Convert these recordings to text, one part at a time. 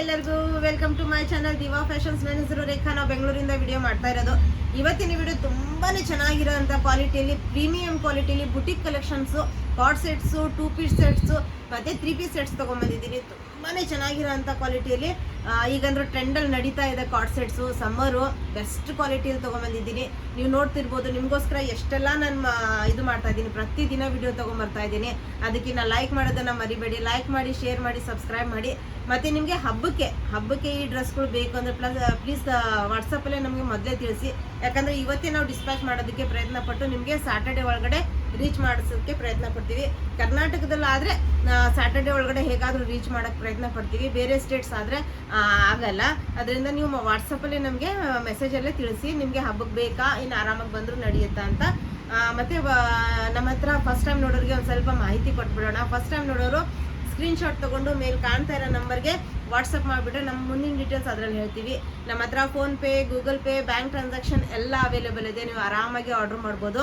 ಎಲ್ಲರಿಗೂ welcome to my channel Diva fashions. ನನ್ನ ಹೆಸರು ರೇಖಾ. ನಾವು ಬೆಂಗಳೂರಿಂದ ವಿಡಿಯೋ ಮಾಡ್ತಾ ಇರೋದು. ಇವತ್ತಿನ ವಿಡಿಯೋ ತುಂಬಾನೇ ಚೆನ್ನಾಗಿರೋಂಥ ಕ್ವಾಲಿಟಿಯಲ್ಲಿ, ಪ್ರೀಮಿಯಂ ಕ್ವಾಲಿಟಿಯಲ್ಲಿ boutique collections, card sets, 2 piece sets ಮತ್ತು 3 ಪೀಸ್ ಸೆಟ್ಸ್ ತೊಗೊಂಬಂದಿದ್ದೀನಿ. ತುಂಬಾ ಚೆನ್ನಾಗಿರೋಂಥ ಕ್ವಾಲಿಟಿಯಲ್ಲಿ, ಈಗಂದ್ರೆ ಟ್ರೆಂಡಲ್ಲಿ ನಡೀತಾ ಇದೆ ಕಾರ್ಡ್ ಸೆಟ್ಸು. ಸಮ್ಮರು ಬೆಸ್ಟ್ ಕ್ವಾಲಿಟಿಯಲ್ಲಿ ತೊಗೊಂಬಂದಿದ್ದೀನಿ. ನೀವು ನೋಡ್ತಿರ್ಬೋದು. ನಿಮಗೋಸ್ಕರ ಎಷ್ಟೆಲ್ಲ ನಾನು ಇದು ಮಾಡ್ತಾ ಇದ್ದೀನಿ, ಪ್ರತಿದಿನ ವಿಡಿಯೋ ತೊಗೊಂಬರ್ತಾ ಇದ್ದೀನಿ. ಅದಕ್ಕೆ ನಾನು ಲೈಕ್ ಮಾಡೋದನ್ನು ಮರಿಬೇಡಿ. ಲೈಕ್ ಮಾಡಿ, ಶೇರ್ ಮಾಡಿ, ಸಬ್ಸ್ಕ್ರೈಬ್ ಮಾಡಿ. ಮತ್ತು ನಿಮಗೆ ಹಬ್ಬಕ್ಕೆ ಈ ಡ್ರೆಸ್ಗಳು ಬೇಕು ಅಂದರೆ ಪ್ಲೀಸ್ ವಾಟ್ಸಪ್ಪಲ್ಲೇ ನಮಗೆ ಮೊದಲೇ ತಿಳಿಸಿ. ಯಾಕಂದರೆ ಇವತ್ತೇ ನಾವು ಡಿಸ್ಪ್ಯಾಚ್ ಮಾಡೋದಕ್ಕೆ ಪ್ರಯತ್ನ ಪಟ್ಟು ನಿಮಗೆ ಸ್ಯಾಟರ್ಡೆ ಒಳಗಡೆ ರೀಚ್ ಮಾಡಿಸೋದಕ್ಕೆ ಪ್ರಯತ್ನ ಪಡ್ತೀವಿ. ಕರ್ನಾಟಕದಲ್ಲಾದರೆ ಸ್ಯಾಟರ್ಡೆ ಒಳಗಡೆ ಹೇಗಾದರೂ ರೀಚ್ ಮಾಡೋಕ್ಕೆ ಪ್ರಯತ್ನ ಪಡ್ತೀವಿ. ಬೇರೆ ಸ್ಟೇಟ್ಸ್ ಆದರೆ ಆಗಲ್ಲ. ಅದರಿಂದ ನೀವು ವಾಟ್ಸಪ್ಪಲ್ಲೇ ನಮಗೆ ಮೆಸೇಜಲ್ಲೇ ತಿಳಿಸಿ ನಿಮಗೆ ಹಬ್ಬಕ್ಕೆ ಬೇಕಾ, ಇನ್ನು ಆರಾಮಾಗಿ ಬಂದರೂ ನಡೆಯುತ್ತಾ ಅಂತ. ಮತ್ತು ನಮ್ಮ ಹತ್ರ ಫಸ್ಟ್ ಟೈಮ್ ನೋಡೋರಿಗೆ ಒಂದು ಸ್ವಲ್ಪ ಮಾಹಿತಿ ಕೊಟ್ಬಿಡೋಣ. ಫಸ್ಟ್ ಟೈಮ್ ನೋಡೋರು ಸ್ಕ್ರೀನ್ಶಾಟ್ ತೊಗೊಂಡು ಮೇಲೆ ಕಾಣ್ತಾ ಇರೋ ನಂಬರ್ಗೆ ವಾಟ್ಸಪ್ ಮಾಡಿಬಿಟ್ರೆ ನಮ್ಮ ಮುಂದಿನ ಡೀಟೇಲ್ಸ್ ಅದರಲ್ಲಿ ಹೇಳ್ತೀವಿ. ನಮ್ಮ ಹತ್ರ PhonePe, Google pay, bank transaction ಎಲ್ಲ ಅವೈಲೇಬಲ್ ಇದೆ. ನೀವು ಆರಾಮಾಗಿ ಆರ್ಡ್ರ್ ಮಾಡ್ಬೋದು.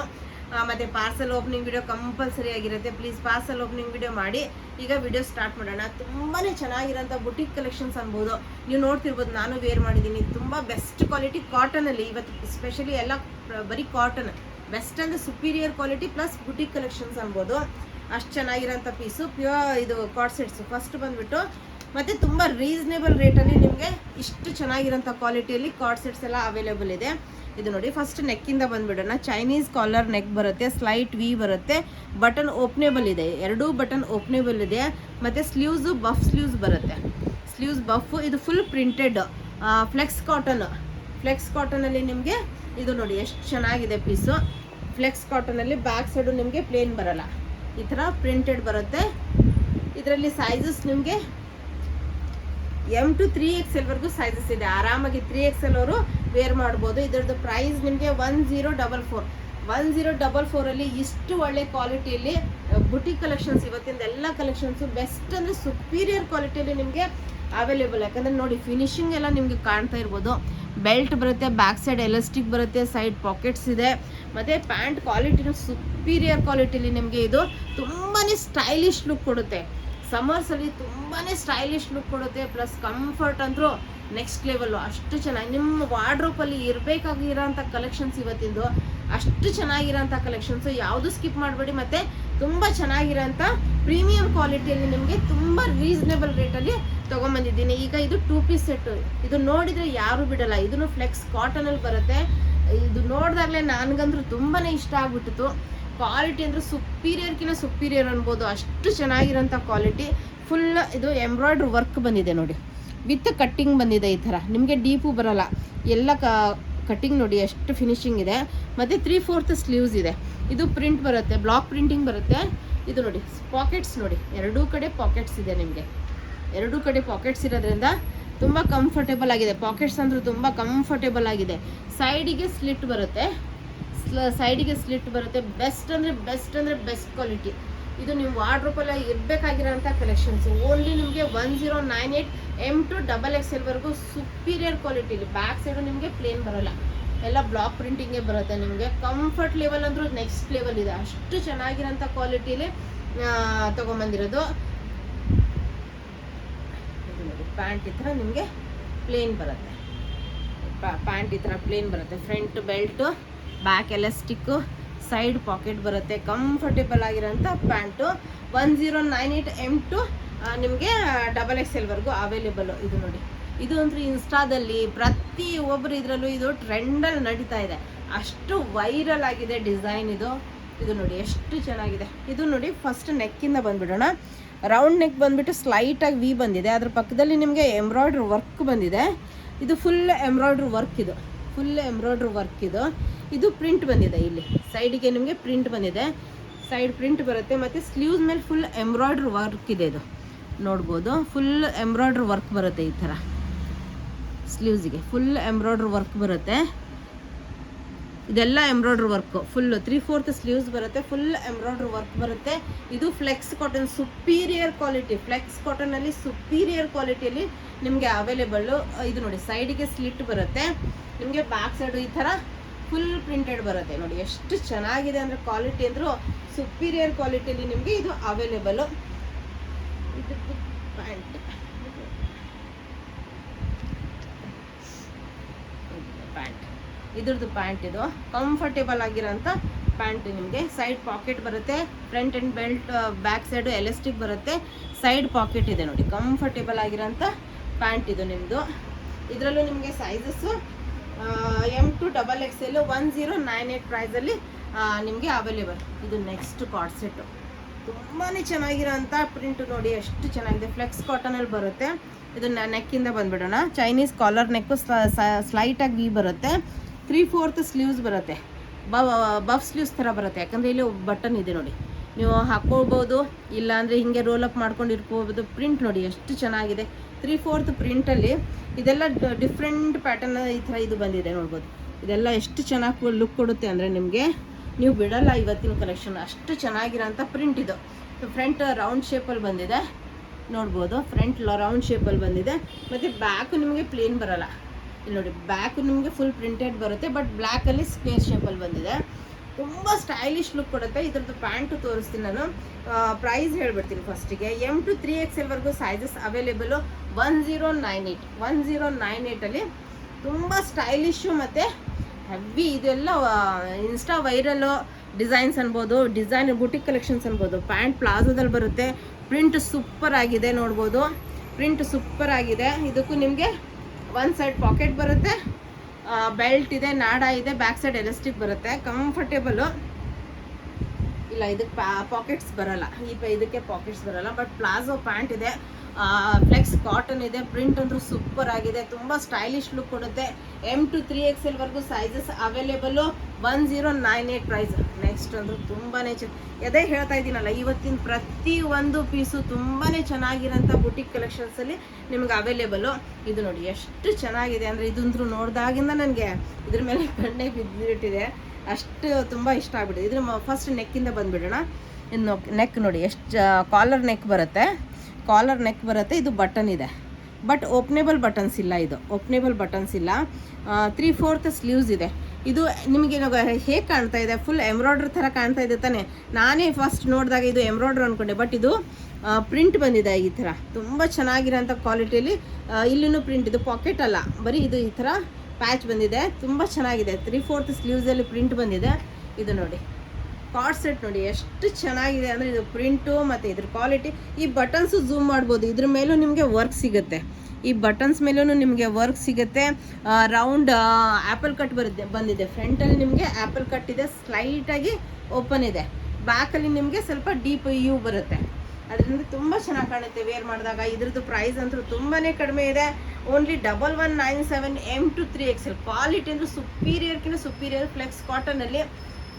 ಮತ್ತು ಪಾರ್ಸಲ್ ಓಪನಿಂಗ್ ವಿಡಿಯೋ ಕಂಪಲ್ಸರಿ ಆಗಿರುತ್ತೆ. ಪ್ಲೀಸ್ ಪಾರ್ಸಲ್ ಓಪನಿಂಗ್ ವಿಡಿಯೋ ಮಾಡಿ. ಈಗ ವಿಡಿಯೋ ಸ್ಟಾರ್ಟ್ ಮಾಡೋಣ. ತುಂಬಾ ಚೆನ್ನಾಗಿರೋಂಥ ಬುಟಿಕ್ ಕಲೆಕ್ಷನ್ಸ್ ಅನ್ಬೋದು. ನೀವು ನೋಡ್ತಿರ್ಬೋದು, ನಾನು ವೇರ್ ಮಾಡಿದ್ದೀನಿ. ತುಂಬ ಬೆಸ್ಟ್ ಕ್ವಾಲಿಟಿ ಕಾಟನಲ್ಲಿ ಇವತ್ತು ಸ್ಪೆಷಲಿ ಎಲ್ಲ ಬರೀ ಕಾಟನ್. ಬೆಸ್ಟ್ ಅಂದರೆ superior quality plus boutique collections ಅನ್ಬೋದು. ಅಷ್ಟು ಚೆನ್ನಾಗಿರೋಂಥ ಪೀಸು, ಪ್ಯೂರ್ ಇದು ಕಾರ್ಡ್ ಸೆಟ್ಸು. ಫಸ್ಟ್ ಬಂದುಬಿಟ್ಟು ಮತ್ತು ತುಂಬ ರೀಸನೇಬಲ್ ರೇಟಲ್ಲಿ ನಿಮಗೆ ಇಷ್ಟು ಚೆನ್ನಾಗಿರೋಂಥ ಕ್ವಾಲಿಟಿಯಲ್ಲಿ ಕಾರ್ಡ್ ಸೆಟ್ಸ್ ಎಲ್ಲ ಅವೈಲೇಬಲ್ ಇದೆ. ಇದು ನೋಡಿ, ಫಸ್ಟ್ ನೆಕ್ಕಿಂದ ಬಂದುಬಿಡೋಣ. ಚೈನೀಸ್ ಕಾಲರ್ ನೆಕ್ ಬರುತ್ತೆ, ಸ್ಲೈಟ್ ವಿ ಬರುತ್ತೆ, ಬಟನ್ ಓಪನೇಬಲ್ ಇದೆ, ಎರಡೂ ಬಟನ್ ಓಪನೇಬಲ್ ಇದೆ. ಮತ್ತು ಸ್ಲೀವ್ಸು ಬಫ್ ಸ್ಲೀವ್ಸ್ ಬರುತ್ತೆ, ಸ್ಲೀವ್ಸ್ ಬಫ್. ಇದು ಫುಲ್ ಪ್ರಿಂಟೆಡ್ ಫ್ಲೆಕ್ಸ್ ಕಾಟನಲ್ಲಿ ನಿಮಗೆ ಇದು ನೋಡಿ ಎಷ್ಟು ಚೆನ್ನಾಗಿದೆ ಪೀಸು. ಫ್ಲೆಕ್ಸ್ ಕಾಟನಲ್ಲಿ ಬ್ಯಾಕ್ ಸೈಡು ನಿಮಗೆ ಪ್ಲೇನ್ ಬರಲ್ಲ, ಈ ಥರ ಪ್ರಿಂಟೆಡ್ ಬರುತ್ತೆ. ಇದರಲ್ಲಿ ಸೈಜಸ್ ನಿಮಗೆ M to 3XL ವರೆಗೂ ಸೈಜಸ್ ಇದೆ. ಆರಾಮಾಗಿ 3XL ಅವರು ವೇರ್ ಮಾಡ್ಬೋದು. ಇದರದ್ದು ಪ್ರೈಸ್ ನಿಮಗೆ 1044 ಅಲ್ಲಿ ಇಷ್ಟು ಒಳ್ಳೆ ಕ್ವಾಲಿಟಿಯಲ್ಲಿ ಬುಟಿಕ್ ಕಲೆಕ್ಷನ್ಸ್, ಇವತ್ತಿಂದ ಎಲ್ಲ ಕಲೆಕ್ಷನ್ಸು ಬೆಸ್ಟ್ ಅಂದರೆ ಸುಪೀರಿಯರ್ ಕ್ವಾಲಿಟಿಯಲ್ಲಿ ನಿಮಗೆ ಅವೈಲೇಬಲ್. ಯಾಕಂದರೆ ನೋಡಿ, ಫಿನಿಶಿಂಗ್ ಎಲ್ಲ ನಿಮಗೆ ಕಾಣ್ತಾ ಇರ್ಬೋದು. ಬೆಲ್ಟ್ ಬರುತ್ತೆ, ಬ್ಯಾಕ್ ಸೈಡ್ ಎಲಾಸ್ಟಿಕ್ ಬರುತ್ತೆ, ಸೈಡ್ ಪಾಕೆಟ್ಸ್ ಇದೆ. ಮತ್ತು ಪ್ಯಾಂಟ್ ಕ್ವಾಲಿಟಿನೂ ಸುಪೀರಿಯರ್ ಕ್ವಾಲಿಟಿಲಿ ನಿಮಗೆ ಇದು ತುಂಬಾ ಸ್ಟೈಲಿಶ್ ಲುಕ್ ಕೊಡುತ್ತೆ. ಸಮ್ಮರ್ಸಲ್ಲಿ ತುಂಬಾ ಸ್ಟೈಲಿಶ್ ಲುಕ್ ಕೊಡುತ್ತೆ. ಪ್ಲಸ್ ಕಂಫರ್ಟ್ ಅಂದರೂ ನೆಕ್ಸ್ಟ್ ಲೆವೆಲ್ಲು. ಅಷ್ಟು ಚೆನ್ನಾಗಿ ನಿಮ್ಮ ವಾರ್ಡ್ರೋಪಲ್ಲಿ ಇರಬೇಕಾಗಿರೋಂಥ ಕಲೆಕ್ಷನ್ಸ್ ಇವತ್ತಿಂದು. ಅಷ್ಟು ಚೆನ್ನಾಗಿರೋಂಥ ಕಲೆಕ್ಷನ್ಸು, ಯಾವುದು ಸ್ಕಿಪ್ ಮಾಡಬೇಡಿ. ಮತ್ತು ತುಂಬ ಚೆನ್ನಾಗಿರೋಂಥ ಪ್ರೀಮಿಯಂ ಕ್ವಾಲಿಟಿಯಲ್ಲಿ ನಿಮಗೆ ತುಂಬ ರೀಸನೇಬಲ್ ರೇಟಲ್ಲಿ ತೊಗೊಂಬಂದಿದ್ದೀನಿ. ಈಗ ಇದು 2 ಪೀಸ್ ಸೆಟ್ಟು. ಇದು ನೋಡಿದರೆ ಯಾರೂ ಬಿಡಲ್ಲ. ಇದನ್ನು ಫ್ಲೆಕ್ಸ್ ಕಾಟನಲ್ಲಿ ಬರುತ್ತೆ. ಇದು ನೋಡಿದಾಗಲೇ ನನಗಂದ್ರೂ ತುಂಬಾ ಇಷ್ಟ ಆಗ್ಬಿಟ್ಟಿತ್ತು. ಕ್ವಾಲಿಟಿ ಅಂದರೆ ಸುಪೀರಿಯರ್ ಅನ್ಬೋದು. ಅಷ್ಟು ಚೆನ್ನಾಗಿರೋಂಥ ಕ್ವಾಲಿಟಿ. ಫುಲ್ ಇದು ಎಂಬ್ರಾಯ್ಡ್ರಿ ವರ್ಕ್ ಬಂದಿದೆ ನೋಡಿ, ವಿತ್ ಕಟ್ಟಿಂಗ್ ಬಂದಿದೆ. ಈ ಥರ ನಿಮಗೆ ಡೀಪು ಬರಲ್ಲ, ಎಲ್ಲ ಕಟ್ಟಿಂಗ್ ನೋಡಿ ಎಷ್ಟು ಫಿನಿಶಿಂಗ್ ಇದೆ. ಮತ್ತು 3/4 ಸ್ಲೀವ್ಸ್ ಇದೆ. ಇದು ಪ್ರಿಂಟ್ ಬರುತ್ತೆ, ಬ್ಲಾಕ್ ಪ್ರಿಂಟಿಂಗ್ ಬರುತ್ತೆ. ಇದು ನೋಡಿ ಪಾಕೆಟ್ಸ್ ನೋಡಿ, ಎರಡೂ ಕಡೆ ಪಾಕೆಟ್ಸ್ ಇದೆ. ನಿಮಗೆ ಎರಡೂ ಕಡೆ ಪಾಕೆಟ್ಸ್ ಇರೋದ್ರಿಂದ ತುಂಬ ಕಂಫರ್ಟೇಬಲ್ ಆಗಿದೆ. ಪಾಕೆಟ್ಸ್ ಅಂದರೂ ತುಂಬ ಕಂಫರ್ಟೇಬಲ್ ಆಗಿದೆ. ಸೈಡಿಗೆ ಸ್ಲಿಟ್ ಬರುತ್ತೆ, ಬೆಸ್ಟ್ ಅಂದರೆ ಬೆಸ್ಟ್ ಕ್ವಾಲಿಟಿ. ಇದು ನೀವು ವಾರ್ಡ್ರೋಪಲ್ಲ ಇರಬೇಕಾಗಿರೋಂಥ ಕಲೆಕ್ಷನ್ಸ್. ಓನ್ಲಿ ನಿಮಗೆ 1098 M to XXL ವರೆಗೂ ಸುಪೀರಿಯರ್ ಕ್ವಾಲಿಟಿಲಿ. ಬ್ಯಾಕ್ ಸೈಡು ನಿಮಗೆ ಪ್ಲೇನ್ ಬರೋಲ್ಲ, ಎಲ್ಲ ಬ್ಲಾಕ್ ಪ್ರಿಂಟಿಂಗೇ ಬರುತ್ತೆ. ನಿಮಗೆ ಕಂಫರ್ಟ್ ಲೆವೆಲ್ ಅಂದರೂ ನೆಕ್ಸ್ಟ್ ಲೆವೆಲ್ ಇದೆ. ಅಷ್ಟು ಚೆನ್ನಾಗಿರೋಂಥ ಕ್ವಾಲಿಟಿಲಿ ತೊಗೊಂಬಂದಿರೋದು. ಇದು ನೋಡಿ, ಪ್ಯಾಂಟ್ ಈ ಥರ ನಿಮಗೆ ಪ್ಲೇನ್ ಬರುತ್ತೆ. Front belt, back elastic, side pocket ಬರುತ್ತೆ. ಕಂಫರ್ಟೇಬಲ್ ಆಗಿರೋಂಥ ಪ್ಯಾಂಟು. 1098 M to ನಿಮಗೆ XXL ವರೆಗೂ ಅವೈಲೇಬಲು. ಇದು ನೋಡಿ, ಇದು ಅಂತೂ ಇನ್ಸ್ಟಾದಲ್ಲಿ ಪ್ರತಿ ಒಬ್ಬರು ಇದರಲ್ಲೂ ಇದು ಟ್ರೆಂಡಲ್ಲಿ ನಡೀತಾ ಇದೆ. ಅಷ್ಟು ವೈರಲ್ ಆಗಿದೆ ಡಿಸೈನ್ ಇದು. ಇದು ನೋಡಿ ಎಷ್ಟು ಚೆನ್ನಾಗಿದೆ. ಇದು ನೋಡಿ, ಫಸ್ಟ್ ನೆಕ್ಕಿಂದ ಬಂದುಬಿಡೋಣ. ರೌಂಡ್ ನೆಕ್ ಬಂದುಬಿಟ್ಟು ಸ್ಲೈಟಾಗಿ ವಿ ಬಂದಿದೆ. ಅದ್ರ ಪಕ್ಕದಲ್ಲಿ ನಿಮಗೆ ಎಂಬ್ರಾಯ್ಡ್ರಿ ವರ್ಕ್ ಬಂದಿದೆ. ಇದು ಫುಲ್ ಎಂಬ್ರಾಯ್ಡ್ರಿ ವರ್ಕ್ ಇದು. ಇದು ಪ್ರಿಂಟ್ ಬಂದಿದೆ. ಇಲ್ಲಿ ಸೈಡಿಗೆ ನಿಮಗೆ ಪ್ರಿಂಟ್ ಬಂದಿದೆ, ಸೈಡ್ ಪ್ರಿಂಟ್ ಬರುತ್ತೆ. ಮತ್ತು ಸ್ಲೀವ್ಸ್ ಮೇಲೆ ಫುಲ್ ಎಂಬ್ರಾಯ್ಡ್ರಿ ವರ್ಕ್ ಇದೆ. ಇದು ನೋಡ್ಬೋದು, ಫುಲ್ ಎಂಬ್ರಾಯ್ಡ್ರಿ ವರ್ಕ್ ಬರುತ್ತೆ. ಈ ಥರ ಸ್ಲೀವ್ಸಿಗೆ ಫುಲ್ ಎಂಬ್ರಾಯ್ಡ್ರಿ ವರ್ಕ್ ಬರುತ್ತೆ. ಇದೆಲ್ಲ ಎಂಬ್ರಾಯ್ಡ್ರಿ ವರ್ಕು ಫುಲ್ಲು 3/4 ಸ್ಲೀವ್ಸ್ ಬರುತ್ತೆ. ಫುಲ್ ಎಂಬ್ರಾಯ್ಡ್ರಿ ವರ್ಕ್ ಬರುತ್ತೆ. ಇದು flex cotton, superior quality. Flex ಕಾಟನಲ್ಲಿ ಸುಪೀರಿಯರ್ ಕ್ವಾಲಿಟಿಯಲ್ಲಿ ನಿಮಗೆ ಅವೈಲೇಬಲ್ಲು. ಇದು ನೋಡಿ, ಸೈಡಿಗೆ ಸ್ಲಿಟ್ ಬರುತ್ತೆ. ನಿಮಗೆ ಬ್ಯಾಕ್ ಸೈಡು ಈ ಥರ ಫುಲ್ ಪ್ರಿಂಟೆಡ್ ಬರುತ್ತೆ. ನೋಡಿ ಎಷ್ಟು ಚೆನ್ನಾಗಿದೆ ಅಂದರೆ ಕ್ವಾಲಿಟಿ ಅಂದರೂ ಸುಪೀರಿಯರ್ ಕ್ವಾಲಿಟಿಯಲ್ಲಿ ನಿಮಗೆ ಇದು ಅವೈಲೇಬಲು. ಇದು ಪ್ಯಾಂಟ್ ಇದ್ರದ್ದು ಪ್ಯಾಂಟ್ ಇದು ಕಂಫರ್ಟೇಬಲ್ ಆಗಿರೋಂಥ ಪ್ಯಾಂಟ್. ನಿಮಗೆ ಸೈಡ್ ಪಾಕೆಟ್ ಬರುತ್ತೆ, front and belt back side elastic ಬರುತ್ತೆ, ಸೈಡ್ ಪಾಕೆಟ್ ಇದೆ ನೋಡಿ. ಕಂಫರ್ಟೇಬಲ್ ಆಗಿರೋಂಥ ಪ್ಯಾಂಟ್ ಇದು ನಿಮ್ಮದು. ಇದರಲ್ಲೂ ನಿಮಗೆ ಸೈಜಸ್ಸು M2 XXL 1098 ಪ್ರೈಸಲ್ಲಿ ನಿಮಗೆ ಅವೈಲೇಬಲ್. ಇದು ನೆಕ್ಸ್ಟ್ ಕಾರ್ಡ್ ಸೆಟ್ಟು, ತುಂಬಾ ಚೆನ್ನಾಗಿರೋಂಥ ಪ್ರಿಂಟ್ ನೋಡಿ, ಎಷ್ಟು ಚೆನ್ನಾಗಿದೆ. ಫ್ಲೆಕ್ಸ್ ಕಾಟನಲ್ಲಿ ಬರುತ್ತೆ. ಇದನ್ನ ನೆಕ್ಕಿಂದ ಬಂದುಬಿಡೋಣ. ಚೈನೀಸ್ ಕಾಲರ್ ನೆಕ್ಕು ಸ್ಲೈಟಾಗಿ ವಿ ಬರುತ್ತೆ. 3/4 ಸ್ಲೀವ್ಸ್ ಬರುತ್ತೆ, ಬಫ್ ಸ್ಲೀವ್ಸ್ ಥರ ಬರುತ್ತೆ. ಯಾಕಂದರೆ ಇಲ್ಲಿ ಬಟನ್ ಇದೆ ನೋಡಿ, ನೀವು ಹಾಕ್ಕೊಳ್ಬೋದು, ಇಲ್ಲಾಂದರೆ ಹೀಗೆ ರೋಲ್ ಅಪ್ ಮಾಡ್ಕೊಂಡು ಇಟ್ಕೋಬೋದು. ಪ್ರಿಂಟ್ ನೋಡಿ ಎಷ್ಟು ಚೆನ್ನಾಗಿದೆ. 3/4 ಪ್ರಿಂಟಲ್ಲಿ ಇದೆಲ್ಲ ಡಿಫ್ರೆಂಟ್ ಪ್ಯಾಟರ್ನ್ ಈ ಥರ ಇದು ಬಂದಿದೆ ನೋಡ್ಬೋದು. ಇದೆಲ್ಲ ಎಷ್ಟು ಚೆನ್ನಾಗಿ ಲುಕ್ ಕೊಡುತ್ತೆ ಅಂದರೆ ನಿಮಗೆ ನೀವು ಬಿಡಲ್ಲ ಇವತ್ತಿನ ಕಲೆಕ್ಷನ್. ಅಷ್ಟು ಚೆನ್ನಾಗಿರೋಂಥ ಪ್ರಿಂಟ್ ಇದು. ಫ್ರಂಟ್ ರೌಂಡ್ ಶೇಪಲ್ಲಿ ಬಂದಿದೆ ನೋಡ್ಬೋದು, ಫ್ರಂಟ್ ರೌಂಡ್ ಶೇಪಲ್ಲಿ ಬಂದಿದೆ. ಮತ್ತು ಬ್ಯಾಕು ನಿಮಗೆ ಪ್ಲೇನ್ ಬರೋಲ್ಲ. ಇಲ್ಲಿ ನೋಡಿ, ಬ್ಯಾಕು ನಿಮಗೆ ಫುಲ್ ಪ್ರಿಂಟೆಡ್ ಬರುತ್ತೆ, ಬಟ್ ಬ್ಲ್ಯಾಕಲ್ಲಿ ಸ್ಕ್ವೇರ್ ಶೇಪಲ್ಲಿ ಬಂದಿದೆ. ತುಂಬ ಸ್ಟೈಲಿಶ್ ಲುಕ್ ಕೊಡುತ್ತೆ. ಇದ್ರದ್ದು ಪ್ಯಾಂಟು ತೋರಿಸ್ತೀನಿ ನಾನು. ಪ್ರೈಸ್ ಹೇಳ್ಬಿಡ್ತೀನಿ ಫಸ್ಟಿಗೆ. M2 3XL ಸೈಜಸ್ ಅವೈಲೇಬಲು 1098 ತುಂಬ ಸ್ಟೈಲಿಶು ಮತ್ತು ಹೆವಿ. ಇದೆಲ್ಲ ಇನ್ಸ್ಟಾ ವೈರಲ್ಲು ಡಿಸೈನ್ಸ್ ಅನ್ಬೋದು, ಡಿಸೈನ್ ಬುಟಿಕ್ ಕಲೆಕ್ಷನ್ಸ್ ಅನ್ಬೋದು. ಪ್ಯಾಂಟ್ ಪ್ಲಾಜೋದಲ್ಲಿ ಬರುತ್ತೆ. ಪ್ರಿಂಟ್ ಸೂಪರ್ ಆಗಿದೆ ನೋಡ್ಬೋದು, ಪ್ರಿಂಟ್ ಸೂಪರ್ ಆಗಿದೆ. ಇದಕ್ಕೂ ನಿಮಗೆ ಒಂದು ಸೈಡ್ ಪಾಕೆಟ್ ಬರುತ್ತೆ, ಬೆಲ್ಟ್ ಇದೆ, ನಾಡ ಇದೆ, ಬ್ಯಾಕ್ ಸೈಡ್ ಎಲಾಸ್ಟಿಕ್ ಬರುತ್ತೆ. ಕಂಫರ್ಟೇಬಲು ಇಲ್ಲ, ಇದಕ್ಕೆ ಪಾಕೆಟ್ಸ್ ಬರೋಲ್ಲ. ಇದಕ್ಕೆ ಪಾಕೆಟ್ಸ್ ಬರೋಲ್ಲ, ಬಟ್ ಪ್ಲಾಜೋ ಪ್ಯಾಂಟ್ ಇದೆ, ಫ್ಲೆಕ್ಸ್ ಕಾಟನ್ ಇದೆ. ಪ್ರಿಂಟ್ ಅಂದ್ರೂ ಸೂಪರ್ ಆಗಿದೆ, ತುಂಬ ಸ್ಟೈಲಿಶ್ ಲುಕ್ ಕೊಡುತ್ತೆ. M2 3XL sizes available 1098 price. Next ಅಂದರೂ ತುಂಬಾ ಅದೇ ಹೇಳ್ತಾ ಇದ್ದೀನಲ್ಲ, ಇವತ್ತಿನ ಪ್ರತಿ ಒಂದು ಪೀಸು ತುಂಬಾ ಚೆನ್ನಾಗಿರೋಂಥ ಬುಟಿಕ್ ಕಲೆಕ್ಷನ್ಸಲ್ಲಿ ನಿಮ್ಗೆ ಅವೈಲೇಬಲು. ಇದು ನೋಡಿ ಎಷ್ಟು ಚೆನ್ನಾಗಿದೆ ಅಂದರೆ, ಇದಂದ್ರೂ ನೋಡಿದಾಗಿಂದ ನನಗೆ ಇದ್ರ ಮೇಲೆ ಕಣ್ಣೇ ಬಿದ್ದುಬಿಟ್ಟಿದೆ, ಅಷ್ಟು ತುಂಬ ಇಷ್ಟ ಆಗ್ಬಿಟ್ಟಿದೆ. ಇದ್ರ ಫಸ್ಟ್ ನೆಕ್ಕಿಂದ ಬಂದುಬಿಡೋಣ. ಇನ್ನು ನೆಕ್ ನೋಡಿ ಎಷ್ಟು ಕಾಲರ್ ನೆಕ್ ಬರುತ್ತೆ, ಕಾಲರ್ ನೆಕ್ ಬರುತ್ತೆ. ಇದು ಬಟನ್ ಇದೆ, ಬಟ್ ಓಪ್ನೇಬಲ್ ಬಟನ್ಸ್ ಇಲ್ಲ. ಇದು ಓಪ್ನೇಬಲ್ ಬಟನ್ಸ್ ಇಲ್ಲ. 3/4 ಸ್ಲೀವ್ಸ್ ಇದೆ. ಇದು ನಿಮಗೆ ಹೇಗೆ ಕಾಣ್ತಾ ಇದೆ, ಫುಲ್ ಎಂಬ್ರಾಯ್ಡ್ರಿ ಥರ ಕಾಣ್ತಾ ಇದೆ ತಾನೆ. ನಾನೇ ಫಸ್ಟ್ ನೋಡಿದಾಗ ಇದು ಎಂಬ್ರಾಯ್ಡ್ರಿ ಅಂದ್ಕೊಂಡೆ, ಬಟ್ ಇದು ಪ್ರಿಂಟ್ ಬಂದಿದೆ ಈ ಥರ. ತುಂಬ ಚೆನ್ನಾಗಿರೋಂಥ ಕ್ವಾಲಿಟಿಯಲ್ಲಿ. ಇಲ್ಲಿನೂ ಪ್ರಿಂಟ್, ಇದು ಪಾಕೆಟ್ ಅಲ್ಲ, ಬರೀ ಇದು ಈ ಥರ ಪ್ಯಾಚ್ ಬಂದಿದೆ. ತುಂಬ ಚೆನ್ನಾಗಿದೆ. 3/4 ಸ್ಲೀವ್ಸಲ್ಲಿ ಪ್ರಿಂಟ್ ಬಂದಿದೆ. ಇದು ನೋಡಿ ಕಾರ್ಡ್ ಸೆಟ್ ನೋಡಿ ಎಷ್ಟು ಚೆನ್ನಾಗಿದೆ ಅಂದರೆ, ಇದು ಪ್ರಿಂಟು ಮತ್ತು ಇದ್ರ ಕ್ವಾಲಿಟಿ. ಈ ಬಟನ್ಸು ಝೂಮ್ ಮಾಡ್ಬೋದು, ಇದ್ರ ಮೇಲೂ ನಿಮಗೆ ವರ್ಕ್ ಸಿಗುತ್ತೆ. ಈ ಬಟನ್ಸ್ ಮೇಲೂ ನಿಮಗೆ ವರ್ಕ್ ಸಿಗುತ್ತೆ. ರೌಂಡ್ ಆ್ಯಪಲ್ ಕಟ್ ಬಂದಿದೆ. ಫ್ರಂಟಲ್ಲಿ ನಿಮಗೆ ಆ್ಯಪಲ್ ಕಟ್ ಇದೆ, ಸ್ಲೈಟಾಗಿ ಓಪನ್ ಇದೆ. ಬ್ಯಾಕಲ್ಲಿ ನಿಮಗೆ ಸ್ವಲ್ಪ ಡೀಪ್ ಯು ಬರುತ್ತೆ. ಅದರಿಂದ ತುಂಬ ಚೆನ್ನಾಗಿ ಕಾಣುತ್ತೆ ವೇರ್ ಮಾಡಿದಾಗ. ಇದ್ರದ್ದು ಪ್ರೈಸ್ ಅಂತೂ ತುಂಬಾ ಕಡಿಮೆ ಇದೆ, ಓನ್ಲಿ 1197 M2 3XL. ಕ್ವಾಲಿಟಿ ಅಂದರೆ ಸುಪೀರಿಯರ್ ಫ್ಲೆಕ್ಸ್ ಕಾಟನಲ್ಲಿ,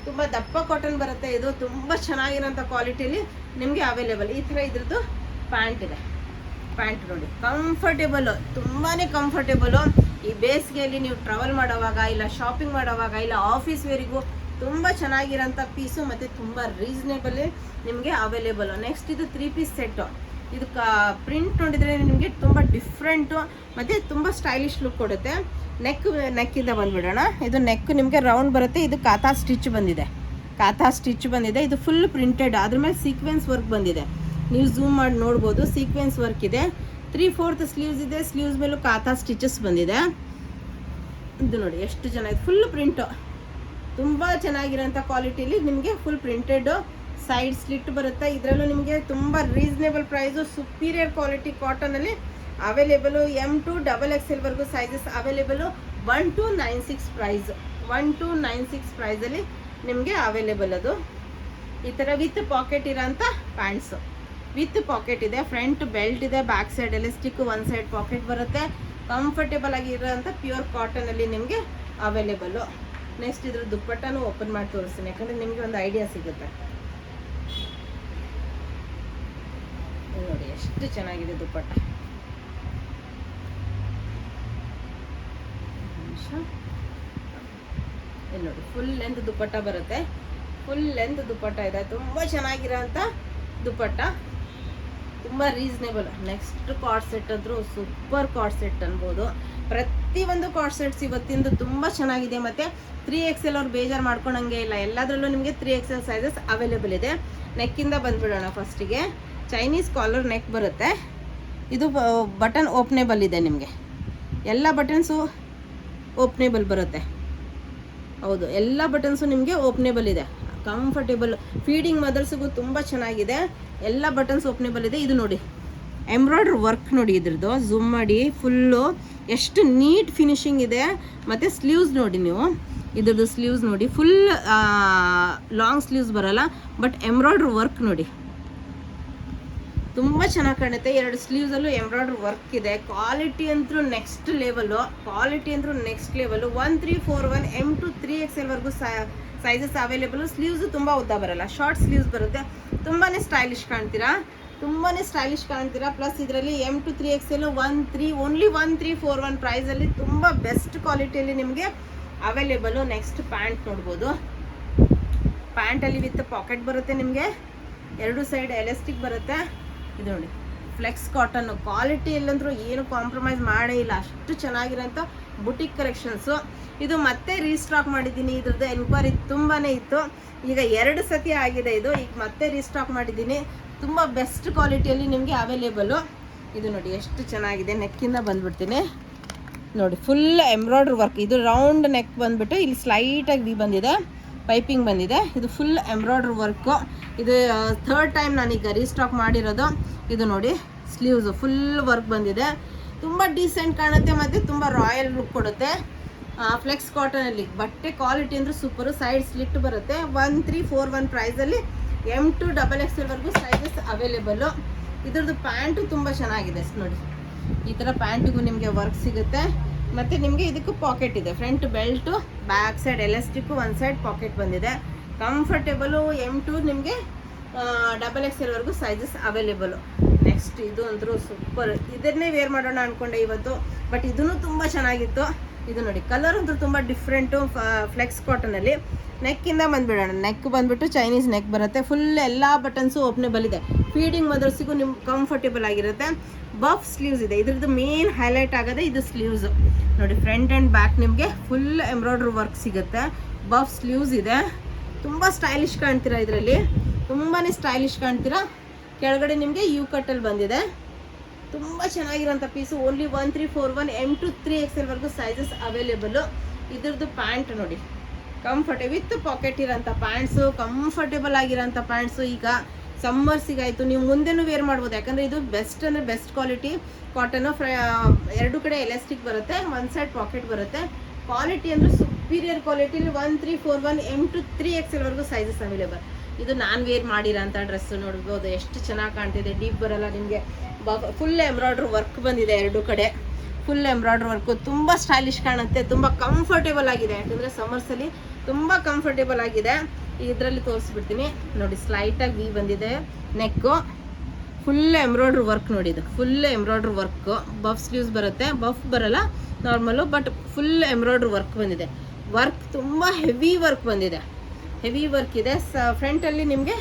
ತುಂಬ ದಪ್ಪ ಕಾಟನ್ ಬರುತ್ತೆ. ಇದು ತುಂಬ ಚೆನ್ನಾಗಿರೋಂಥ ಕ್ವಾಲಿಟಿಯಲ್ಲಿ ನಿಮಗೆ ಅವೈಲೇಬಲ್. ಈ ಥರ ಇದ್ರದ್ದು ಪ್ಯಾಂಟ್ ಇದೆ. ಪ್ಯಾಂಟ್ ನೋಡಿ ಕಂಫರ್ಟೇಬಲು, ತುಂಬಾ ಕಂಫರ್ಟೇಬಲು. ಈ ಬೇಸಿಗೆಯಲ್ಲಿ ನೀವು ಟ್ರಾವೆಲ್ ಮಾಡೋವಾಗ, ಇಲ್ಲ ಶಾಪಿಂಗ್ ಮಾಡೋವಾಗ, ಇಲ್ಲ ಆಫೀಸ್ ವೇರಿಗೂ ತುಂಬ ಚೆನ್ನಾಗಿರೋಂಥ ಪೀಸು ಮತ್ತು ತುಂಬ ರೀಸನೇಬಲಿ ನಿಮಗೆ ಅವೈಲೇಬಲು. ನೆಕ್ಸ್ಟ್ ಇದು 3 ಪೀಸ್ ಸೆಟ್ಟು. ಇದು ಪ್ರಿಂಟ್ ನೋಡಿದರೆ ನಿಮಗೆ ತುಂಬ ಡಿಫ್ರೆಂಟು ಮತ್ತು ತುಂಬ ಸ್ಟೈಲಿಶ್ ಲುಕ್ ಕೊಡುತ್ತೆ. ನೆಕ್ಕಿಂದ ಬಂದುಬಿಡೋಣ. ಇದು ನೆಕ್ ನಿಮಗೆ ರೌಂಡ್ ಬರುತ್ತೆ. ಇದು ಕಾಥಾ ಸ್ಟಿಚ್ ಬಂದಿದೆ, ಇದು ಫುಲ್ ಪ್ರಿಂಟೆಡ್. ಅದ್ರ ಮೇಲೆ ಸೀಕ್ವೆನ್ಸ್ ವರ್ಕ್ ಬಂದಿದೆ, ನೀವು ಝೂಮ್ ಮಾಡಿ ನೋಡ್ಬೋದು. ಸೀಕ್ವೆನ್ಸ್ ವರ್ಕ್ ಇದೆ. 3/4 ಸ್ಲೀವ್ಸ್ ಇದೆ, ಸ್ಲೀವ್ಸ್ ಮೇಲೂ ಕಾಥಾ ಸ್ಟಿಚಸ್ ಬಂದಿದೆ. ಇದು ನೋಡಿ ಎಷ್ಟು ಚೆನ್ನಾಗಿದೆ, ಫುಲ್ ಪ್ರಿಂಟು, ತುಂಬ ಚೆನ್ನಾಗಿರೋಂಥ ಕ್ವಾಲಿಟಿಲಿ ನಿಮಗೆ ಫುಲ್ ಪ್ರಿಂಟೆಡ್ಡು. ಸೈಡ್ ಸ್ಲಿಟ್ ಬರುತ್ತೆ. ಇದರಲ್ಲೂ ನಿಮಗೆ ತುಂಬ ರೀಸನೇಬಲ್ ಪ್ರೈಸು, ಸುಪೀರಿಯರ್ ಕ್ವಾಲಿಟಿ ಕಾಟನಲ್ಲಿ available. M2 XXL sizes available. 1296 price, 1296 ಪ್ರೈಸಲ್ಲಿ ನಿಮಗೆ ಅವೈಲೇಬಲ್. ಅದು ಈ ಥರ ವಿತ್ ಪಾಕೆಟ್ ಇರೋಂಥ ಪ್ಯಾಂಟ್ಸು, ವಿತ್ ಪಾಕೆಟ್ ಇದೆ. ಫ್ರಂಟ್ ಬೆಲ್ಟ್ ಇದೆ, ಬ್ಯಾಕ್ ಸೈಡ್ ಎಲಾಸ್ಟಿಕ್, ಒಂದು ಸೈಡ್ ಪಾಕೆಟ್ ಬರುತ್ತೆ. ಕಂಫರ್ಟೇಬಲ್ ಆಗಿರೋಂಥ ಪ್ಯೂರ್ ಕಾಟನಲ್ಲಿ ನಿಮಗೆ ಅವೈಲೇಬಲು. ನೆಕ್ಸ್ಟ್ ಇದ್ರ ದುಪ್ಪಟ್ಟನೂ ಓಪನ್ ಮಾಡಿ ತೋರಿಸ್ತೀನಿ, ಯಾಕಂದರೆ ನಿಮಗೆ ಒಂದು ಐಡಿಯಾ ಸಿಗುತ್ತೆ. ನೋಡಿ ಎಷ್ಟು ಚೆನ್ನಾಗಿದೆ ದುಪ್ಪಟ್ಟ. ಇಲ್ಲಿ ನೋಡಿ ಫುಲ್ ಲೆಂತ್ ದುಪ್ಪಟ್ಟ ಬರುತ್ತೆ, ಫುಲ್ ಲೆಂತ್ ದುಪ್ಪಟ್ಟ ಇದೆ. ತುಂಬ ಚೆನ್ನಾಗಿರೋಂಥ ದುಪ್ಪಟ್ಟ, ತುಂಬ ರೀಸನೇಬಲ್. ನೆಕ್ಸ್ಟ್ ಕಾರ್ಡ್ ಸೆಟ್ ಅಂದರೂ ಸೂಪರ್ ಕಾರ್ಡ್ ಸೆಟ್ ಅನ್ಬೋದು. ಪ್ರತಿಯೊಂದು ಕಾರ್ಡ್ ಸೆಟ್ಸ್ ಇವತ್ತಿಂದು ತುಂಬ ಚೆನ್ನಾಗಿದೆ. ಮತ್ತು 3XL ಅವ್ರು ಬೇಜಾರು ಮಾಡ್ಕೊಳಂಗೆ ಇಲ್ಲ, ಎಲ್ಲದರಲ್ಲೂ ನಿಮಗೆ 3XL ಸೈಜಸ್ ಅವೈಲೇಬಲ್ ಇದೆ. ನೆಕ್ಕಿಂದ ಬಂದುಬಿಡೋಣ. ಫಸ್ಟಿಗೆ ಚೈನೀಸ್ ಕಾಲರ್ ನೆಕ್ ಬರುತ್ತೆ. ಇದು ಬಟನ್ ಓಪ್ನೇಬಲ್ ಇದೆ, ನಿಮಗೆ ಎಲ್ಲ ಬಟನ್ಸು ಓಪ್ನೇಬಲ್ ಬರುತ್ತೆ. ಹೌದು, ಎಲ್ಲ ಬಟನ್ಸು ನಿಮಗೆ ಓಪನೇಬಲ್ ಇದೆ, ಕಂಫರ್ಟೇಬಲ್. ಫೀಡಿಂಗ್ ಮದರ್ಸ್ಗೂ ತುಂಬ ಚೆನ್ನಾಗಿದೆ, ಎಲ್ಲ ಬಟನ್ಸ್ ಓಪನೇಬಲ್ ಇದೆ. ಇದು ನೋಡಿ ಎಂಬ್ರಾಯ್ಡ್ರಿ ವರ್ಕ್ ನೋಡಿ, ಇದ್ರದ್ದು ಝೂಮ್ ಮಾಡಿ ಫುಲ್ಲು ಎಷ್ಟು ನೀಟ್ ಫಿನಿಶಿಂಗ್ ಇದೆ. ಮತ್ತು ಸ್ಲೀವ್ಸ್ ನೋಡಿ ನೀವು, ಇದ್ರದ್ದು ಸ್ಲೀವ್ಸ್ ನೋಡಿ, ಫುಲ್ ಲಾಂಗ್ ಸ್ಲೀವ್ಸ್ ಬರಲ್ಲ, ಬಟ್ ಎಂಬ್ರಾಯ್ಡ್ರಿ ವರ್ಕ್ ನೋಡಿ ತುಂಬ ಚೆನ್ನಾಗಿ ಕಾಣುತ್ತೆ. 2 ಸ್ಲೀವ್ಸಲ್ಲೂ ಎಂಬ್ರಾಯ್ಡ್ರಿ ವರ್ಕ್ ಇದೆ. ಕ್ವಾಲಿಟಿ ಅಂತೂ next level, 1341 M to 3XL ವರೆಗೂ ಸೈಜಸ್ ಅವೈಲೇಬಲ್. ಸ್ಲೀವ್ಸು ತುಂಬ ಉದ್ದ ಬರಲ್ಲ, ಶಾರ್ಟ್ ಸ್ಲೀವ್ಸ್ ಬರುತ್ತೆ. ತುಂಬಾ ಸ್ಟೈಲಿಶ್ ಕಾಣ್ತೀರಾ. ಪ್ಲಸ್ ಇದರಲ್ಲಿ M to 3XL ಓನ್ಲಿ 1341 ಪ್ರೈಸಲ್ಲಿ ತುಂಬ ಬೆಸ್ಟ್ ಕ್ವಾಲಿಟಿಯಲ್ಲಿ ನಿಮಗೆ ಅವೈಲೇಬಲು. ನೆಕ್ಸ್ಟ್ ಪ್ಯಾಂಟ್ ನೋಡ್ಬೋದು, ಪ್ಯಾಂಟಲ್ಲಿ ವಿತ್ ಪಾಕೆಟ್ ಬರುತ್ತೆ ನಿಮಗೆ, 2 ಸೈಡ್ ಎಲಾಸ್ಟಿಕ್ ಬರುತ್ತೆ. ಇದು ನೋಡಿ ಫ್ಲೆಕ್ಸ್ ಕಾಟನ್ ಕ್ವಾಲಿಟಿಯಲ್ಲಂದ್ರೂ ಏನು ಕಾಂಪ್ರಮೈಸ್ ಮಾಡೇ ಇಲ್ಲ, ಅಷ್ಟು ಚೆನ್ನಾಗಿರೋಂಥ ಬುಟಿಕ್ ಕಲೆಕ್ಷನ್ಸು. ಇದು ಮತ್ತೆ ರೀಸ್ಟಾಕ್ ಮಾಡಿದ್ದೀನಿ, ಇದ್ರದ್ದು ಎನ್ಕ್ವೈರಿ ತುಂಬಾ ಇತ್ತು, ಈಗ 2 ಸತಿ ಆಗಿದೆ ಇದು, ಈಗ ಮತ್ತೆ ರೀಸ್ಟಾಕ್ ಮಾಡಿದ್ದೀನಿ. ತುಂಬ ಬೆಸ್ಟ್ ಕ್ವಾಲಿಟಿಯಲ್ಲಿ ನಿಮಗೆ ಅವೈಲೇಬಲು. ಇದು ನೋಡಿ ಎಷ್ಟು ಚೆನ್ನಾಗಿದೆ. ನೆಕ್ಕಿಂದ ಬಂದುಬಿಡ್ತೀನಿ ನೋಡಿ, ಫುಲ್ ಎಂಬ್ರಾಯ್ಡ್ರಿ ವರ್ಕ್. ಇದು ರೌಂಡ್ ನೆಕ್ ಬಂದುಬಿಟ್ಟು ಇಲ್ಲಿ ಸ್ಲೈಟಾಗಿ ವಿ ಬಂದಿದೆ, ಪೈಪಿಂಗ್ ಬಂದಿದೆ. ಇದು ಫುಲ್ ಎಂಬ್ರಾಯ್ಡ್ರಿ ವರ್ಕು. ಇದು 3rd ಟೈಮ್ ನಾನೀಗ ರೀಸ್ಟಾಕ್ ಮಾಡಿರೋದು. ಇದು ನೋಡಿ ಸ್ಲೀವ್ಸು ಫುಲ್ ವರ್ಕ್ ಬಂದಿದೆ, ತುಂಬ ಡೀಸೆಂಟ್ ಕಾಣುತ್ತೆ ಮತ್ತು ತುಂಬ ರಾಯಲ್ ಲುಕ್ ಕೊಡುತ್ತೆ. ಫ್ಲೆಕ್ಸ್ ಕಾಟನಲ್ಲಿ ಬಟ್ಟೆ ಕ್ವಾಲಿಟಿ ಅಂದರೆ ಸೂಪರು. ಸೈಡ್ ಸ್ಲಿಟ್ ಬರುತ್ತೆ. 1341 ಪ್ರೈಸಲ್ಲಿ M to XXL ವರೆಗೂ ಸೈಜಸ್ ಅವೈಲೇಬಲು. ಇದ್ರದ್ದು ಪ್ಯಾಂಟು ತುಂಬ ಚೆನ್ನಾಗಿದೆ ನೋಡಿ, ಈ ಥರ ಪ್ಯಾಂಟಿಗೂ ನಿಮಗೆ ವರ್ಕ್ ಸಿಗುತ್ತೆ. ಮತ್ತು ನಿಮಗೆ ಇದಕ್ಕೂ ಪಾಕೆಟ್ ಇದೆ, front belt, back side elastic, 1 side packet ಬಂದಿದೆ. ಕಂಫರ್ಟೇಬಲು. M to ನಿಮಗೆ XXL ವರೆಗೂ ಸೈಜಸ್ ಅವೈಲೇಬಲು. ನೆಕ್ಸ್ಟ್ ಇದು ಅಂತೂ ಸೂಪರ್, ಇದನ್ನೇ ವೇರ್ ಮಾಡೋಣ ಅಂದ್ಕೊಂಡೆ ಇವತ್ತು, ಬಟ್ ಇದೂ ತುಂಬ ಚೆನ್ನಾಗಿತ್ತು. ಇದು ನೋಡಿ ಕಲರ್ ಅಂತೂ ತುಂಬ ಡಿಫ್ರೆಂಟು, ಫ್ಲೆಕ್ಸ್ ಕಾಟನಲ್ಲಿ. ನೆಕ್ಕಿಂದ ಬಂದುಬಿಡೋಣ. ನೆಕ್ ಬಂದುಬಿಟ್ಟು ಚೈನೀಸ್ ನೆಕ್ ಬರುತ್ತೆ, ಫುಲ್ ಎಲ್ಲ ಬಟನ್ಸು ಓಪನೇಬಲ್ ಇದೆ. ಫೀಡಿಂಗ್ ಮದರ್ಸಿಗೂ ನಿಮ್ಗೆ ಕಂಫರ್ಟೇಬಲ್ ಆಗಿರುತ್ತೆ. ಬಫ್ ಸ್ಲೀವ್ಸ್ ಇದೆ, ಇದ್ರದ್ದು ಮೇನ್ ಹೈಲೈಟ್ ಆಗೋದೇ ಇದು ಸ್ಲೀವ್ಸು ನೋಡಿ. ಫ್ರಂಟ್ ಆ್ಯಂಡ್ ಬ್ಯಾಕ್ ನಿಮಗೆ ಫುಲ್ ಎಂಬ್ರಾಯ್ಡ್ರಿ ವರ್ಕ್ ಸಿಗುತ್ತೆ. ಬಫ್ ಸ್ಲೀವ್ಸ್ ಇದೆ, ತುಂಬ ಸ್ಟೈಲಿಶ್ ಕಾಣ್ತೀರಾ, ಇದರಲ್ಲಿ ತುಂಬಾ ಸ್ಟೈಲಿಶ್ ಕಾಣ್ತೀರಾ. ಕೆಳಗಡೆ ನಿಮಗೆ ಯು ಕಟ್ಟಲ್ಲಿ ಬಂದಿದೆ, ತುಂಬ ಚೆನ್ನಾಗಿರೋಂಥ piece. Only 1341 M to 3XL ವರೆಗೂ ಸೈಜಸ್ ಅವೈಲೇಬಲು. ಇದ್ರದ್ದು ಪ್ಯಾಂಟ್ ನೋಡಿ, ವಿತ್ ಪಾಕೆಟ್ ಇರೋಂಥ ಪ್ಯಾಂಟ್ಸು, ಕಂಫರ್ಟೇಬಲ್ ಆಗಿರೋಂಥ ಪ್ಯಾಂಟ್ಸು. ಈಗ ಸಮ್ಮರ್ಸಿಗಾಯಿತು, ನೀವು ಮುಂದೆನೂ ವೇರ್ ಮಾಡ್ಬೋದು, ಯಾಕಂದರೆ ಇದು ಬೆಸ್ಟ್ ಅಂದರೆ ಬೆಸ್ಟ್ ಕ್ವಾಲಿಟಿ ಕಾಟನು. 2 ಕಡೆ ಎಲಾಸ್ಟಿಕ್ ಬರುತ್ತೆ, 1 ಸೈಡ್ ಪಾಕೆಟ್ ಬರುತ್ತೆ. ಕ್ವಾಲಿಟಿ ಅಂದರೆ ಸುಪೀರಿಯರ್ ಕ್ವಾಲಿಟಿಲಿ 1341 M to 3XL ವರೆಗೂ ಸೈಜಸ್ ಅವೈಲೇಬಲ್. ಇದು ನಾನು ವೇರ್ ಮಾಡಿರೋಂಥ ಡ್ರೆಸ್ಸು ನೋಡ್ಬೋದು, ಎಷ್ಟು ಚೆನ್ನಾಗಿ ಕಾಣ್ತಿದೆ. ಡೀಪ್ ಬರಲ್ಲ ನಿಮಗೆ, ಫುಲ್ ಎಂಬ್ರಾಯ್ಡ್ರಿ ವರ್ಕ್ ಬಂದಿದೆ 2 ಕಡೆ, ಫುಲ್ ಎಂಬ್ರಾಯ್ಡ್ರಿ ವರ್ಕು. ತುಂಬ ಸ್ಟೈಲಿಶ್ ಕಾಣುತ್ತೆ, ತುಂಬ ಕಂಫರ್ಟೇಬಲ್ ಆಗಿದೆ, ಯಾಕಂದರೆ ಸಮ್ಮರ್ಸಲ್ಲಿ ತುಂಬ ಕಂಫರ್ಟೇಬಲ್ ಆಗಿದೆ. ಇದರಲ್ಲಿ ತೋರಿಸ್ಬಿಡ್ತೀನಿ ನೋಡಿ, ಸ್ಲೈಟಾಗಿ ವಿ ಬಂದಿದೆ ನೆಕ್ಕು, ಫುಲ್ ಎಂಬ್ರಾಯ್ಡ್ರಿ ವರ್ಕ್ ನೋಡಿ. ಇದು full embroidery work, buff sleeves ಬರುತ್ತೆ, ಬಫ್ ಬರಲ್ಲ normal, but full embroidery work ಬಂದಿದೆ. ವರ್ಕ್ ತುಂಬ ಹೆವಿ ವರ್ಕ್ ಬಂದಿದೆ, ಹೆವಿ ವರ್ಕ್ ಇದೆ. ಫ್ರಂಟಲ್ಲಿ ನಿಮಗೆ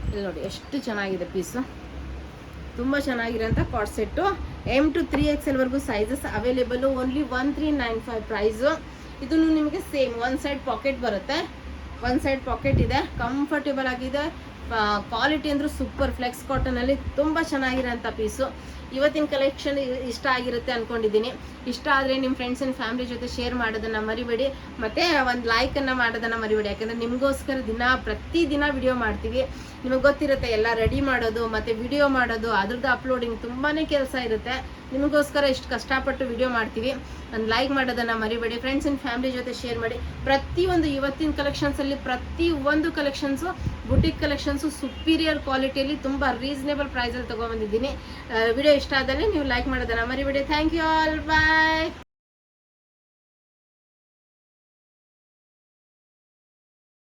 ಇಲ್ಲಿ ನೋಡಿ ಎಷ್ಟು ಚೆನ್ನಾಗಿದೆ ಪೀಸು, ತುಂಬ ಚೆನ್ನಾಗಿರೋಂಥ ಕಾಟ್ ಸೆಟ್ಟು. M to 3XL ವರೆಗೂ ಸೈಜಸ್ ಅವೈಲೇಬಲು. Only 1395 price. ಇದನ್ನು ನಿಮಗೆ ಸೇಮ್ 1 ಸೈಡ್ ಪಾಕೆಟ್ ಬರುತ್ತೆ, 1 ಸೈಡ್ ಪಾಕೆಟ್ ಇದೆ, ಕಂಫರ್ಟೇಬಲ್ ಆಗಿದೆ. ಕ್ವಾಲಿಟಿ ಅಂದರೂ ಸೂಪರ್, ಫ್ಲೆಕ್ಸ್ ಕಾಟನಲ್ಲಿ ತುಂಬ ಚೆನ್ನಾಗಿರೋಂಥ ಪೀಸು. ಇವತ್ತಿನ ಕಲೆಕ್ಷನ್ ಇಷ್ಟ ಆಗಿರುತ್ತೆ ಅಂದ್ಕೊಂಡಿದ್ದೀನಿ. ಇಷ್ಟ ಆದರೆ ನಿಮ್ಮ ಫ್ರೆಂಡ್ಸ್ ಆ್ಯಂಡ್ ಫ್ಯಾಮಿಲಿ ಜೊತೆ ಶೇರ್ ಮಾಡೋದನ್ನು ಮರಿಬೇಡಿ, ಮತ್ತು ಒಂದು ಲೈಕನ್ನು ಮಾಡೋದನ್ನು ಮರಿಬೇಡಿ. ಯಾಕಂದರೆ ನಿಮಗೋಸ್ಕರ ಪ್ರತಿದಿನ ವಿಡಿಯೋ ಮಾಡ್ತೀವಿ. ನಿಮಗೆ ಗೊತ್ತಿರುತ್ತೆ ಎಲ್ಲ ರೆಡಿ ಮಾಡೋದು ಮತ್ತು ವಿಡಿಯೋ ಮಾಡೋದು, ಅದ್ರದ್ದು ಅಪ್ಲೋಡಿಂಗ್ ತುಂಬಾ ಕೆಲಸ ಇರುತ್ತೆ. ನಿಮಗೋಸ್ಕರ ಇಷ್ಟು ಕಷ್ಟಪಟ್ಟು ವಿಡಿಯೋ ಮಾಡ್ತೀವಿ. ಒಂದು ಲೈಕ್ ಮಾಡೋದನ್ನು ಮರಿಬೇಡಿ. ಫ್ರೆಂಡ್ಸ್ ಆ್ಯಂಡ್ ಫ್ಯಾಮಿಲಿ ಜೊತೆ ಶೇರ್ ಮಾಡಿ. ಪ್ರತಿಯೊಂದು ಇವತ್ತಿನ ಕಲೆಕ್ಷನ್ಸಲ್ಲಿ ಪ್ರತಿಯೊಂದು ಕಲೆಕ್ಷನ್ಸು ಬುಟಿಕ್ ಕಲೆಕ್ಷನ್ಸು ಸುಪೀರಿಯರ್ ಕ್ವಾಲಿಟಿಯಲ್ಲಿ ತುಂಬ ರೀಸನೇಬಲ್ ಪ್ರೈಸಲ್ಲಿ ತೊಗೊಬಂದಿದ್ದೀನಿ. ವಿಡಿಯೋ ಇಷ್ಟ ಆದಲ್ಲಿ ನೀವು ಲೈಕ್ ಮಾಡೋದನ್ನು ಮರಿಬೇಡಿ. Thank you all, bye.